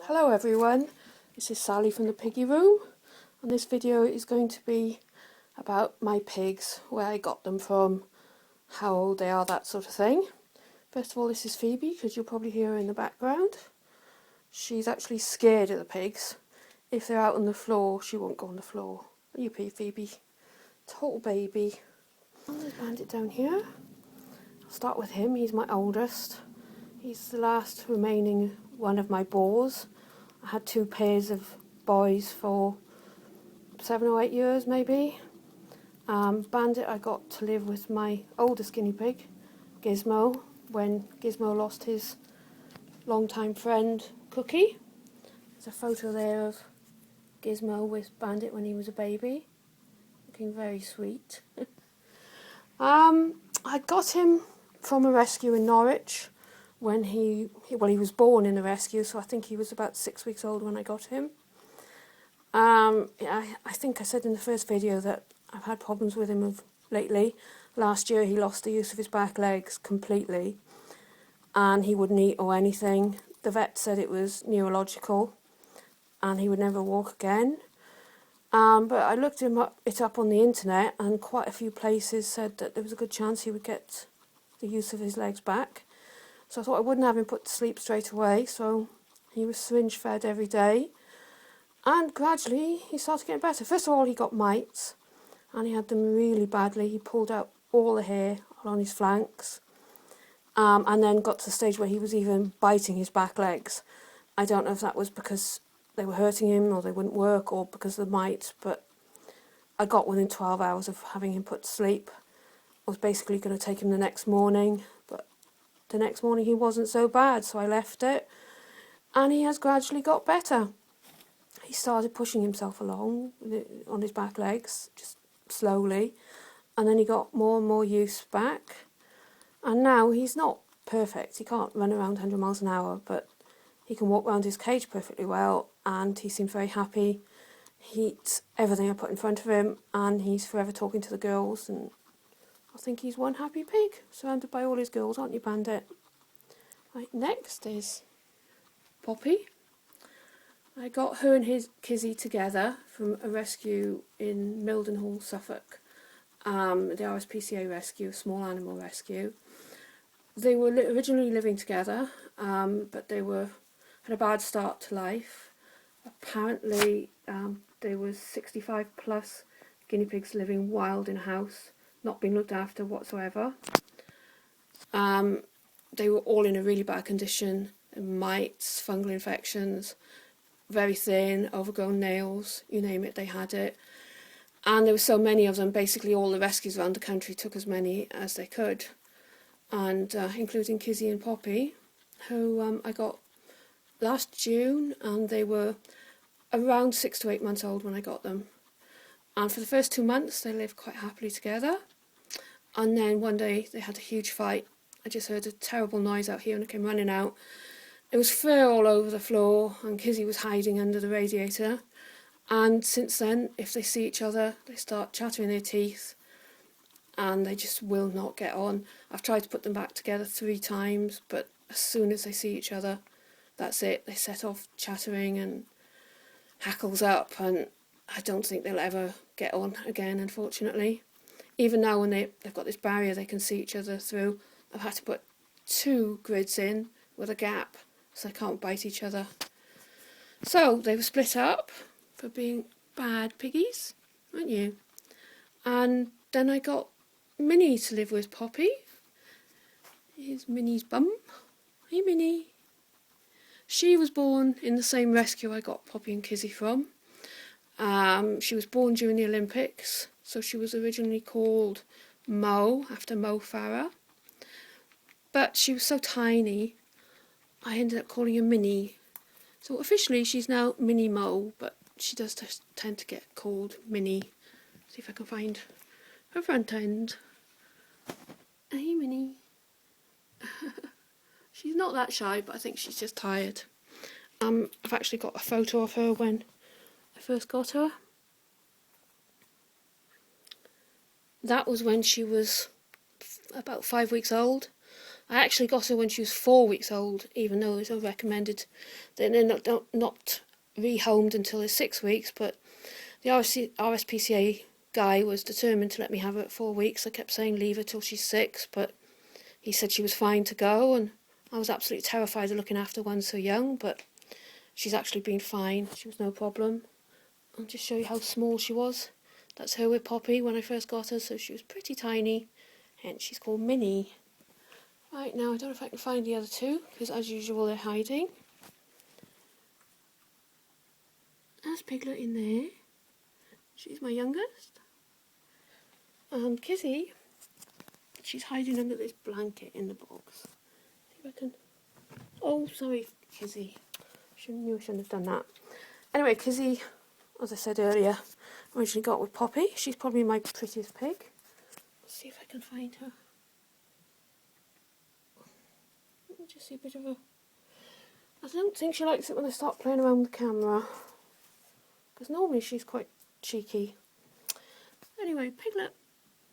Hello everyone, this is Sally from the Piggy Room, and this video is going to be about my pigs, where I got them from, how old they are, that sort of thing. First of all, this is Phoebe, because you'll probably hear her in the background. She's actually scared of the pigs. If they're out on the floor, she won't go on the floor. You Phoebe, total baby. And there's Bandit down here. I'll start with him, he's my oldest. He's the last remaining one of my boars. I had two pairs of boys for 7 or 8 years maybe. Bandit I got to live with my oldest guinea pig, Gizmo, when Gizmo lost his long-time friend, Cookie. There's a photo there of Gizmo with Bandit when he was a baby, looking very sweet. I got him from a rescue in Norwich when he was born in a rescue, so I think he was about 6 weeks old when I got him. I think I said in the first video that I've had problems with him lately. Last year he lost the use of his back legs completely, and he wouldn't eat or anything. The vet said it was neurological and he would never walk again. But I looked it up on the internet, and quite a few places said that there was a good chance he would get the use of his legs back. So I thought I wouldn't have him put to sleep straight away, so he was syringe fed every day. And gradually he started getting better. First of all, he got mites, and he had them really badly. He pulled out all the hair on his flanks, and then got to the stage where he was even biting his back legs. I don't know if that was because they were hurting him or they wouldn't work, or because of the mites, but I got within 12 hours of having him put to sleep. I was basically going to take him the next morning, but the next morning he wasn't so bad, so I left it, and he has gradually got better. He started pushing himself along on his back legs, just slowly, and then he got more and more use back, and now he's not perfect. He can't run around 100 miles an hour, but he can walk around his cage perfectly well, and he seems very happy. He eats everything I put in front of him, and he's forever talking to the girls, and I think he's one happy pig, surrounded by all his girls, aren't you, Bandit? Right, next is Poppy. I got her and Kizzy together from a rescue in Mildenhall, Suffolk. The RSPCA rescue, a small animal rescue. They were originally living together, but they had a bad start to life. Apparently, there was 65 plus guinea pigs living wild in a house, not being looked after whatsoever. They were all in a really bad condition, mites, fungal infections, very thin, overgrown nails, you name it, they had it. And there were so many of them, basically all the rescues around the country took as many as they could, and including Kizzy and Poppy, who I got last June, and they were around 6 to 8 months old when I got them. And for the first 2 months they lived quite happily together, and then one day they had a huge fight. I just heard a terrible noise out here and I came running out. There was fur all over the floor, and Kizzy was hiding under the radiator, and since then, if they see each other, they start chattering their teeth, and they just will not get on. I've tried to put them back together 3 times, but as soon as they see each other, that's it. They set off chattering and hackles up, and I don't think they'll ever get on again, unfortunately. Even now when they've got this barrier they can see each other through, I've had to put 2 grids in with a gap so they can't bite each other. So they were split up for being bad piggies, weren't you? And then I got Minnie to live with Poppy. Here's Minnie's bum. Hey Minnie. She was born in the same rescue I got Poppy and Kizzy from. She was born during the Olympics, so she was originally called Mo, after Mo Farah. But she was so tiny, I ended up calling her Minnie. So officially she's now Minnie Mo, but she does tend to get called Minnie. See if I can find her front end. Hey Minnie. She's not that shy, but I think she's just tired. I've actually got a photo of her when I first got her. That was when she was about 5 weeks old. I actually got her when she was 4 weeks old, even though it was recommended that they're not rehomed until they're 6 weeks, but the RSPCA guy was determined to let me have her at 4 weeks. I kept saying leave her till she's 6, but he said she was fine to go, and I was absolutely terrified of looking after one so young, but she's actually been fine. She was no problem. I'll just show you how small she was. That's her with Poppy when I first got her, so she was pretty tiny, hence she's called Minnie. Right, now I don't know if I can find the other two, because as usual they're hiding. There's Piglet in there. She's my youngest. And Kizzy, she's hiding under this blanket in the box. See if I can... Oh, sorry, Kizzy. I knew I shouldn't have done that. Anyway, Kizzy, as I said earlier, originally got with Poppy. She's probably my prettiest pig. Let's see if I can find her. Let me just see a bit of a... I don't think she likes it when I start playing around with the camera, because normally she's quite cheeky. Anyway, Piglet.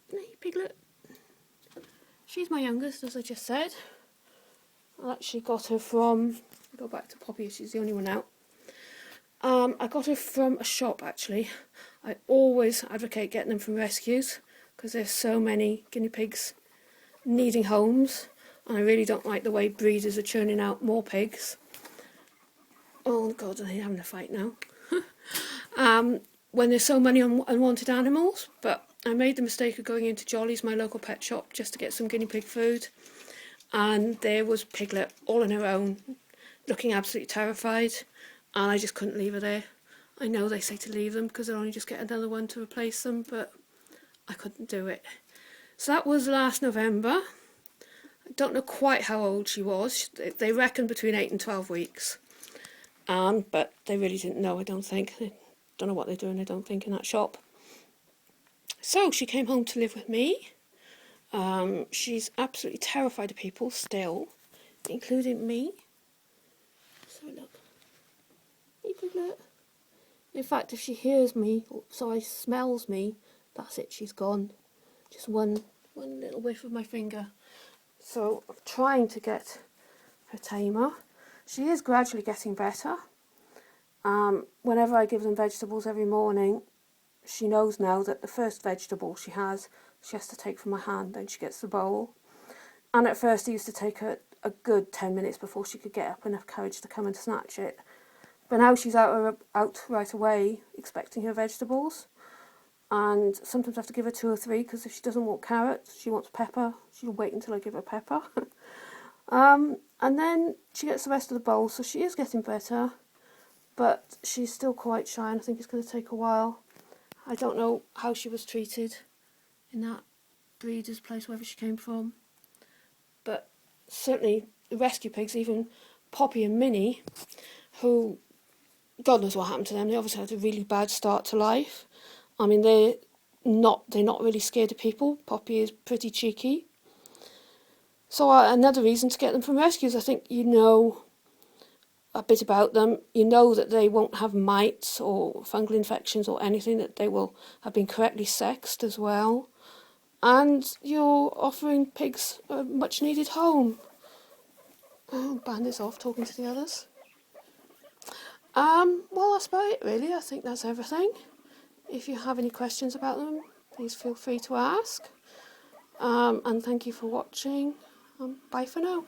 Hey, Piglet. She's my youngest, as I just said. I actually got her from... Go back to Poppy, she's the only one out. I got her from a shop, actually. I always advocate getting them from rescues, because there's so many guinea pigs needing homes, and I really don't like the way breeders are churning out more pigs. Oh God, they're having a fight now. When there's so many unwanted animals, but I made the mistake of going into Jolly's, my local pet shop, just to get some guinea pig food, and there was Piglet all on her own, looking absolutely terrified, and I just couldn't leave her there. I know they say to leave them because they'll only just get another one to replace them, but I couldn't do it. So that was last November. I don't know quite how old she was. They reckon between 8 and 12 weeks. But they really didn't know, I don't think. They don't know what they're doing, I don't think, in that shop. So she came home to live with me. She's absolutely terrified of people still, including me. So look. Hey, Piglet. In fact, if she hears me, or sorry, smells me, that's it, she's gone. Just one little whiff of my finger. So I'm trying to get her tamer. She is gradually getting better. Whenever I give them vegetables every morning, she knows now that the first vegetable she has to take from my hand, then she gets the bowl. And at first it used to take her a good 10 minutes before she could get up enough courage to come and snatch it. But now she's out right away expecting her vegetables. And sometimes I have to give her 2 or 3, because if she doesn't want carrots, she wants pepper. She'll wait until I give her pepper. And then she gets the rest of the bowl, so she is getting better. But she's still quite shy, and I think it's going to take a while. I don't know how she was treated in that breeder's place, wherever she came from. But certainly the rescue pigs, even Poppy and Minnie, who, God knows what happened to them, they obviously had a really bad start to life. I mean, they're not really scared of people. Poppy is pretty cheeky. So another reason to get them from rescues, I think you know a bit about them. You know that they won't have mites or fungal infections or anything, that they will have been correctly sexed as well. And you're offering pigs a much needed home. Oh, Bandit's off talking to the others. Well, that's about it really. I think that's everything. If you have any questions about them, please feel free to ask. And thank you for watching. Bye for now.